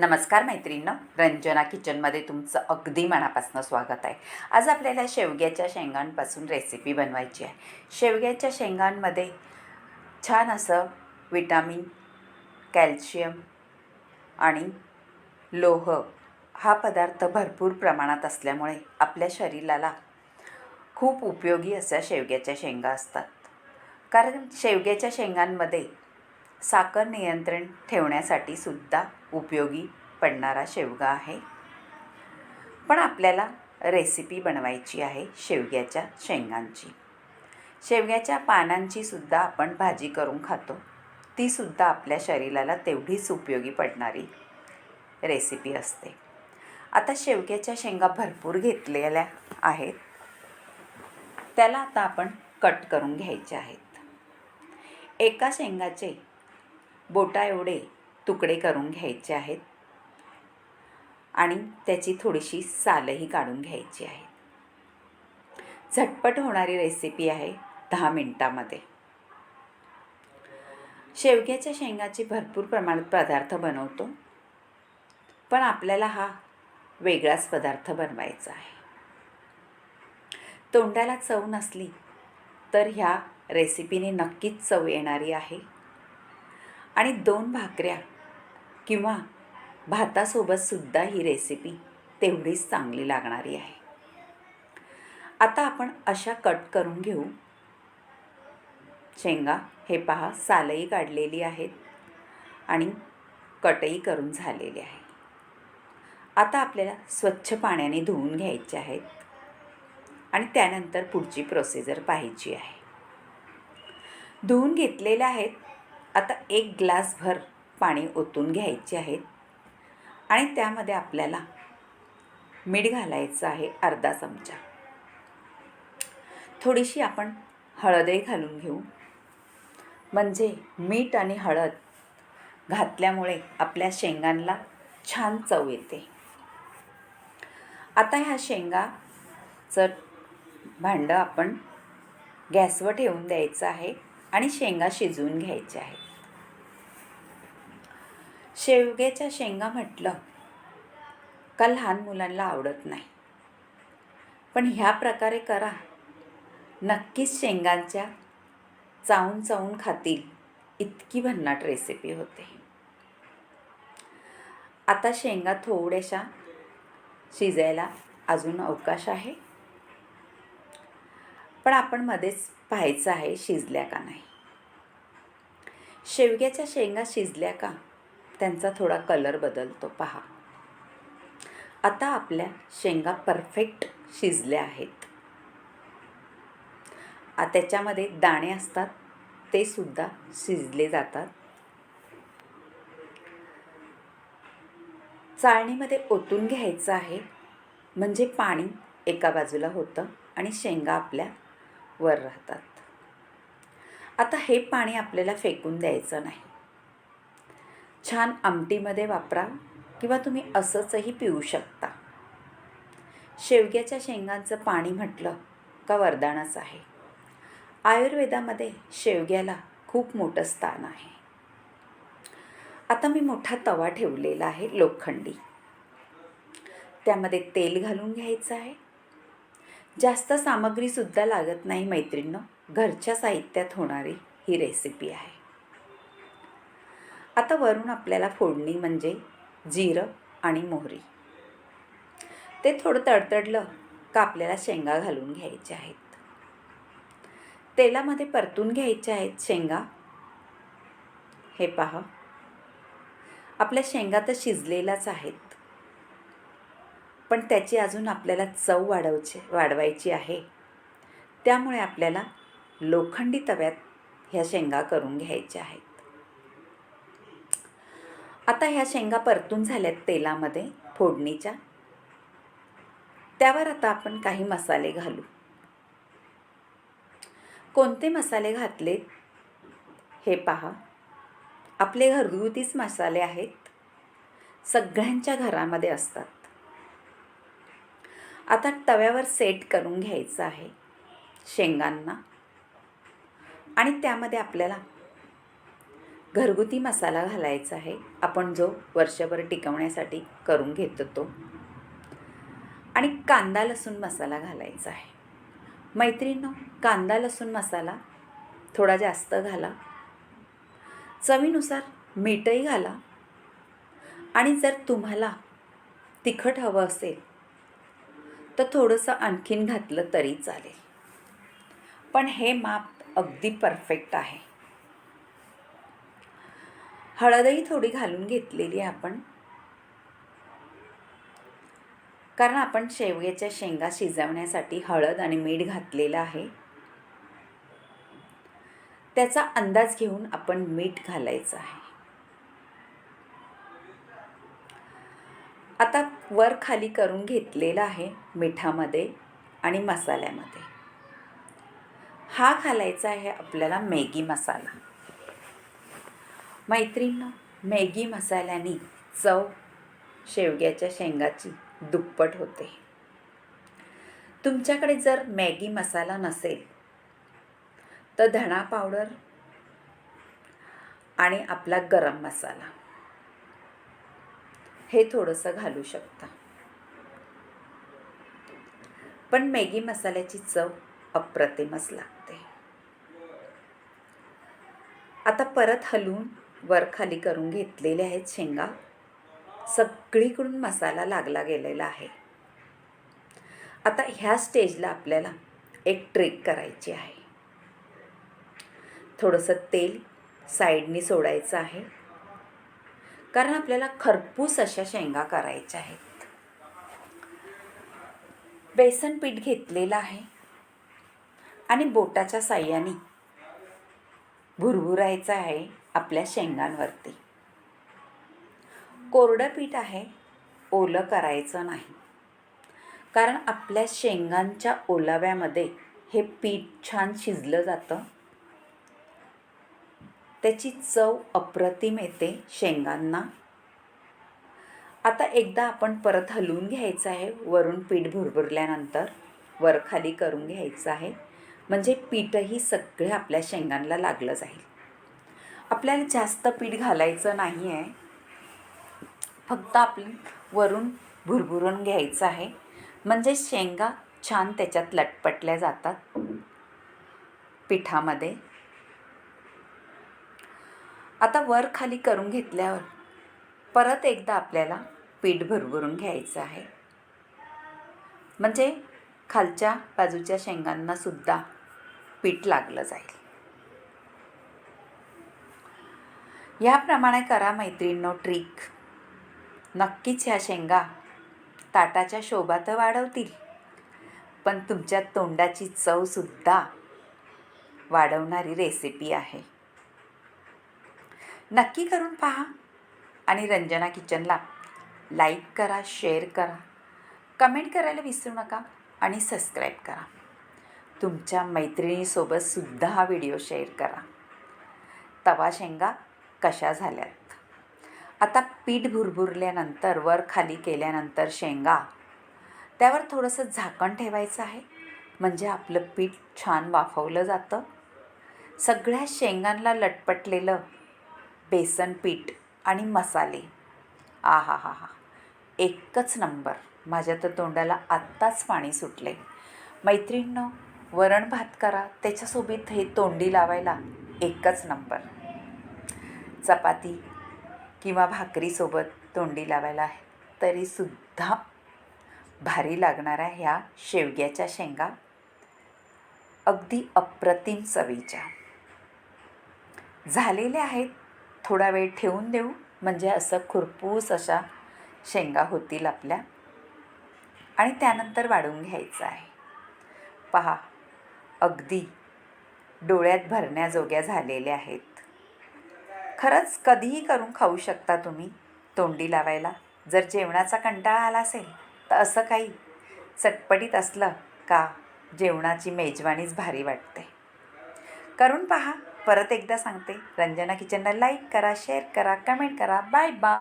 नमस्कार मैत्रिणींनो, रंजना किचनमध्ये तुमचं अगदी मनापासून स्वागत आहे. आज आपल्याला शेवग्याच्या शेंगांपासून रेसिपी बनवायची आहे. शेवग्याच्या शेंगांमध्ये छान असं विटामिन, कॅल्शियम आणि लोह हा पदार्थ भरपूर प्रमाणात असल्यामुळे आपल्या शरीराला खूप उपयोगी अशा शेवग्याच्या शेंगा असतात. कारण शेवग्याच्या शेंगांमध्ये साखर नियंत्रण ठेवण्यासाठी सुद्धा उपयोगी पडणारा शेवगा आहे. पण आपल्याला रेसिपी बनवायची आहे शेवग्याच्या शेंगांची. शेवग्याच्या पानांची सुद्धा आपण भाजी करून खातो. ती सुद्धा आपल्या शरीराला तेवढीच उपयोगी पडणारी रेसिपी असते. आता शेवग्याच्या शेंगा भरपूर घेतलेल्या आहेत. त्याला आता आपण कट करून घ्यायचे आहेत. एका शेंगाचे बोटा एवढे तुकडे करून घ्यायचे आहेत आणि त्याची थोडीशी सालही काढून घ्यायची आहे. झटपट होणारी रेसिपी आहे, 10 मिनिटामध्ये. शेवग्याच्या शेंगाची भरपूर प्रमाणात पदार्थ बनवतो, पण आपल्याला हा वेगळाच पदार्थ बनवायचा आहे. तोंडाला चव नसली तर ह्या रेसिपीने नक्कीच चव येणारी आहे आणि 2 भाकऱ्या किंवा भातासोबतसुद्धा ही रेसिपी तेवढीच चांगली लागणारी आहे. आता आपण अशा कट करून घेऊ शेंगा. हे पहा, सालही काढलेली आहेत आणि कटही करून झालेली आहे. आता आपल्याला स्वच्छ पाण्याने धुवून घ्यायचे आहेत आणि त्यानंतर पुढची प्रोसिजर पाहायची आहे. धुवून घेतलेल्या आहेत. आता 1 ग्लासभर पाणी ओतून घ्यायचे आहेत आणि त्यामध्ये आपल्याला मीठ घालायचं आहे अर्धा चमचा. थोडीशी आपण हळदही घालून घेऊ, म्हणजे मीठ आणि हळद घातल्यामुळे आपल्या शेंगांना छान चव येते. आता ह्या शेंगाचं भांडं आपण गॅसवर ठेवून द्यायचं आहे आणि शेंगा शिजवून घ्यायच्या आहेत. शेवग्याच्या शेंगा म्हटलं का लहान मुलांना आवडत नाही, पण ह्या प्रकारे करा, नक्कीच शेंगांच्या चावून चावून खातील इतकी भन्नाट रेसिपी होते. आता शेंगा थोड्याशा शिजायला अजून अवकाश आहे, पण आपण मध्येच पाहायचं आहे शिजल्या का नाही. शेवग्याच्या शेंगा शिजल्या का त्यांचा थोडा कलर बदलतो, पहा. आता आपल्या शेंगा परफेक्ट शिजल्या आहेत. त्याच्यामध्ये दाणे असतात, ते सुद्धा शिजले जातात. चाळणीमध्ये ओतून घ्यायचं आहे, म्हणजे पाणी एका बाजूला होतं आणि शेंगा आपल्या वर राहतात. आता हे पाणी आपल्याला फेकून द्यायचं नाही. छान आमटीमध्ये वापरा किंवा तुम्ही असंचही पिऊ शकता. शेवग्याच्या शेंगांचं पाणी म्हटलं का वरदानच आहे. आयुर्वेदामध्ये शेवग्याला खूप मोठं स्थान आहे. आता मी मोठा तवा ठेवलेला आहे लोखंडी. त्यामध्ये तेल घालून घ्यायचं आहे. जास्त सामग्रीसुद्धा लागत नाही मैत्रिणींनो, घरच्या साहित्यात होणारी ही रेसिपी आहे. आता वरून आपल्याला फोडणी म्हणजे जिरं आणि मोहरी. ते थोडं तडतडलं का आपल्याला शेंगा घालून घ्यायच्या आहेत. तेलामध्ये परतून घ्यायच्या आहेत शेंगा. हे पहा, आपल्या शेंगा तर शिजलेल्याच आहेत, पण त्याची अजून आपल्याला चव वाढवायची आहे. त्यामुळे आपल्याला लोखंडी तव्यात ह्या शेंगा करून घ्यायच्या आहेत. आता ह्या शेंगा परतून झाल्यात तेलामध्ये फोडणीच्या. त्यावर आता आपण काही मसाले घालू. कोणते मसाले घातलेत हे पहा. आपले घरगुतीच मसाले आहेत, सगळ्यांच्या घरामध्ये असतात. आता तव्यावर सेट करून घ्यायचं आहे शेंगांना आणि त्यामध्ये आपल्याला घरगुती मसाला घालायचा आहे, आपण जो वर्षभर टिकवण्यासाठी करून घेतो तो. आणि कांदा लसूण मसाला घालायचा आहे. मैत्रिणींनो, कांदा लसूण मसाला थोडा जास्त घाला, चवीनुसार मीठही घाला. आणि जर तुम्हाला तिखट हवं असेल तर थोडंसं आणखीन घातलं तरी चालेल, पण हे माप अगदी परफेक्ट आहे. हळदही थोडी घालून घेतलेली आहे आपण, कारण आपण शेवग्याच्या शेंगा शिजवण्यासाठी हळद आणि मीठ घातलेलं आहे. त्याचा अंदाज घेऊन आपण मीठ घालायचं आहे. आता वर खाली करून घेतलेला आहे मिठामध्ये आणि मसाल्यामध्ये. हा घालायचा आहे आपल्याला मॅगी मसाला. मैत्रिणींनो, मॅगी मसाल्याने चव शेवग्याच्या शेंगाची दुप्पट होते. तुमच्याकडे जर मॅगी मसाला नसेल तर धणा पावडर आणि आपला गरम मसाला हे थोडंसं घालू शकता, पण मॅगी मसाल्याची चव अप्रतिमच लागते. आता परत हलवून वर खाली करून घेतलेले आहेत शेंगा. सगळीकडून मसाला लागला गेलेला आहे. आता ह्या स्टेजला आपल्याला एक ट्रिक करायची आहे. थोडंसं तेल साईडनी सोडायचं आहे, कारण आपल्याला खरपूस अशा शेंगा करायच्या आहेत. बेसन पीठ घेतलेलं आहे आणि बोटाच्या साह्याने भुरभुरायचं आहे आपल्या शेंगांवरती. कोरडं पीठ आहे, ओलं करायचं नाही, कारण आपल्या शेंगांच्या ओलाव्यामध्ये हे पीठ छान शिजलं जातं. त्याची चव अप्रतिम येते शेंगांना. आता एकदा आपण परत हलवून घ्यायचं आहे. वरून पीठ भुरभुरल्यानंतर वर खाली करून घ्यायचं आहे, म्हणजे पीठही सगळे आपल्या शेंगांना लागलं जाईल. आपल्याला जास्त पीठ घालायचं नाही आहे, फक्त आपलं वरून भुरभुरून घ्यायचं आहे, म्हणजे शेंगा छान त्याच्यात लटपटल्या जातात पिठामध्ये. आता वर खाली करून घेतल्यावर परत एकदा आपल्याला पीठ भुरभुरून घ्यायचं आहे, म्हणजे खालच्या बाजूच्या शेंगांना सुद्धा पीठ लागलं जाईल. याप्रमाणे करा मैत्रिणींनो ट्रिक. नक्कीच ह्या शेंगा ताटाच्या शोभा तर वाढवतील, पण तुमच्या तोंडाची चवसुद्धा वाढवणारी रेसिपी आहे. नक्की करून पहा आणि रंजना किचनला लाईक करा, शेअर करा, कमेंट करायला विसरू नका आणि सबस्क्राईब करा. तुमच्या मैत्रिणीसोबतसुद्धा हा व्हिडिओ शेअर करा. तवा शेंगा कशा झाल्यात. आता पीठ भुरभुरल्यानंतर वर खाली केल्यानंतर शेंगा त्यावर थोडंसं झाकण ठेवायचं आहे, म्हणजे आपलं पीठ छान वाफवलं जातं. सगळ्या शेंगांना लटपटलेलं बेसन पीठ आणि मसाले, आहा हा हा, एकच नंबर. माझ्या तर तोंडाला आत्ताच पाणी सुटले. मैत्रिणींनो, वरण भात करा, त्याच्यासोबत हे तोंडी लावायला एकच नंबर. चपाती किंवा भाकरीसोबत तोंडी लावायला तरीसुद्धा भारी लागणाऱ्या ह्या शेवग्याच्या शेंगा अगदी अप्रतिम चवीच्या झालेल्या आहेत. थोडा वेळ ठेवून देऊ, म्हणजे असं खुरपूस अशा शेंगा होतील आपल्या, आणि त्यानंतर वाढून घ्यायचं आहे. पहा, अगदी डोळ्यात भरण्याजोग्या झालेल्या आहेत. खरंच कधीही करून खाऊ शकता तुम्ही तोंडी लावायला. जर जेवणाचा कंटाळा आला असेल तर असं काही चटपटीत असलं का जेवणाची मेजवानीच भारी वाटते. करून पहा. परत एकदा सांगते, रंजना किचनला लाईक करा, शेअर करा, कमेंट करा. Bye bye.